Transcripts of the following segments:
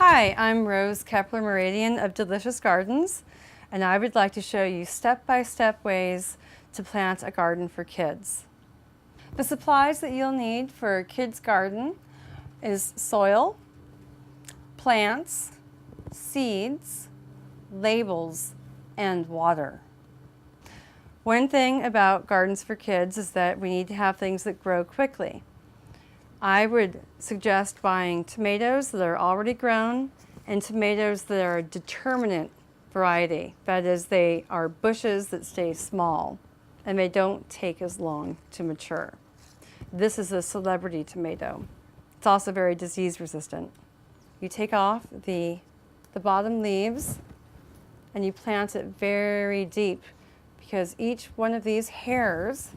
Hi, I'm Rose Keppler Meridian of Delicious Gardens, and I would like to show you step-by-step ways to plant a garden for kids. The supplies that you'll need for a kid's garden is soil, plants, seeds, labels, and water. One thing about gardens for kids is that we need to have things that grow quickly. I would suggest buying tomatoes that are already grown and tomatoes that are a determinate variety. That is, they are bushes that stay small and they don't take as long to mature. This is a celebrity tomato. It's also very disease resistant. You take off the bottom leaves and you plant it very deep, because each one of these hairs,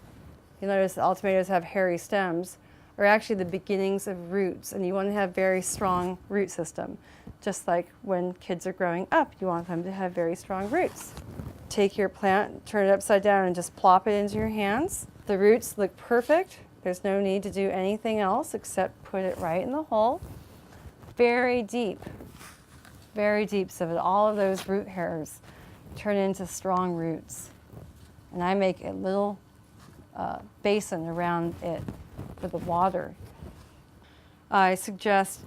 you'll notice that all tomatoes have hairy stems, are actually the beginnings of roots, and you want to have very strong root system. Just like when kids are growing up, you want them to have very strong roots. Take your plant, turn it upside down, and just plop it into your hands. The roots look perfect. There's no need to do anything else except put it right in the hole. Very deep so that all of those root hairs turn into strong roots. And I make a little basin around it for the water. I suggest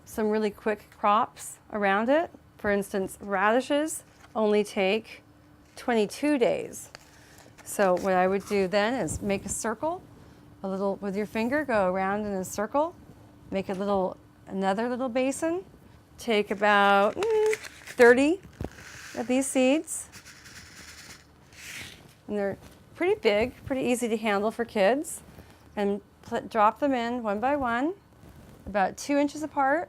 some really quick crops around it. For instance, radishes only take 22 days. So what I would do then is make a circle, a little with your finger, go around in a circle, make another little basin, take about 30 of these seeds, and they're pretty big, pretty easy to handle for kids, and drop them in one by one, about 2 inches apart.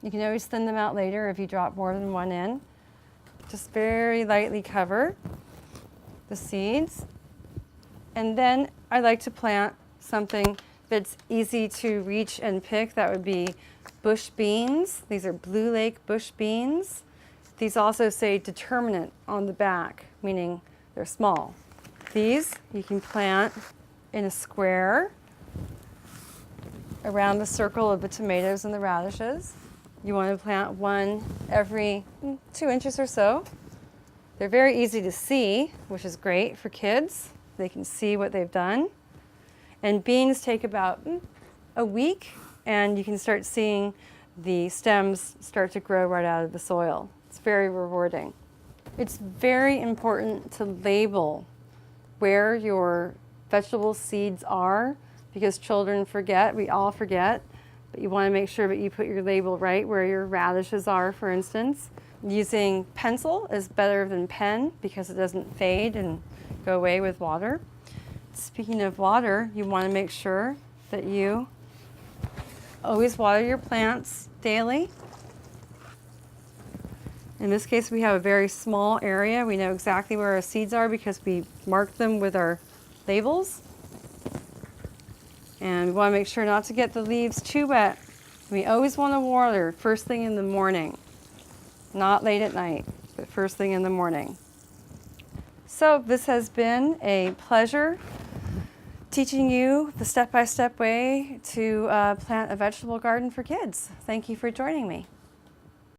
You can always thin them out later if you drop more than one in. Just very lightly cover the seeds. And then I like to plant something that's easy to reach and pick. That would be bush beans. These are Blue Lake bush beans. These also say determinate on the back, meaning they're small. These you can plant in a square around the circle of the tomatoes and the radishes. You want to plant one every 2 inches or so. They're very easy to see, which is great for kids. They can see what they've done. And beans take about a week, and you can start seeing the stems start to grow right out of the soil. It's very rewarding. It's very important to label where your vegetable seeds are, because children forget, we all forget, but you want to make sure that you put your label right where your radishes are, for instance. Using pencil is better than pen because it doesn't fade and go away with water. Speaking of water, you want to make sure that you always water your plants daily. In this case, we have a very small area. We know exactly where our seeds are because we marked them with our labels. And we want to make sure not to get the leaves too wet. We always want to water first thing in the morning, not late at night, but first thing in the morning. So this has been a pleasure teaching you the step-by-step way to plant a vegetable garden for kids. Thank you for joining me.